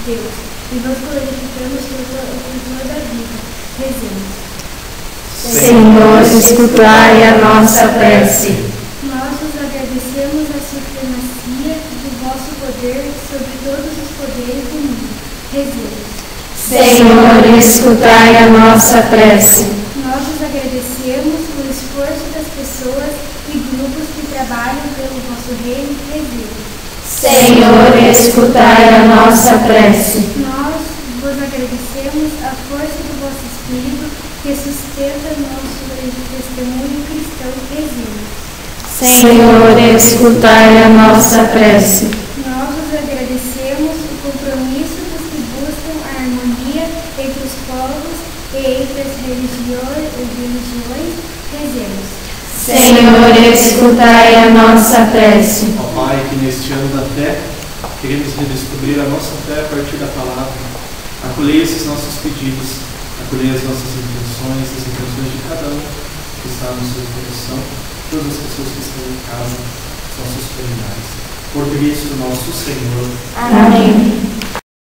Deus, e nós glorificamos por toda a vida. Rezemos. Senhor, escutai a nossa prece. Nós vos agradecemos a supremacia do vosso poder sobre todos os poderes do mundo. Rezemos. Senhor, escutai a nossa prece. Nós vos agradecemos o esforço das pessoas e grupos que trabalham pelo vosso reino. Rezemos. Senhor, escutai a nossa prece. Nós vos agradecemos a força do vosso Espírito que sustenta nosso testemunho cristão. Rezemos. Senhor, escutai a nossa prece. Nós vos agradecemos o compromisso dos que buscam a harmonia entre os povos e entre as religiões. Rezemos. Senhor, escutai a nossa prece. Ó Pai, que neste ano da fé, queremos redescobrir a nossa fé a partir da palavra. Acolhei esses nossos pedidos, acolhei as nossas intenções, as intenções de cada um que está no seu coração, todas as pessoas que estão em casa, os nossos familiares. Por Cristo nosso Senhor. Amém.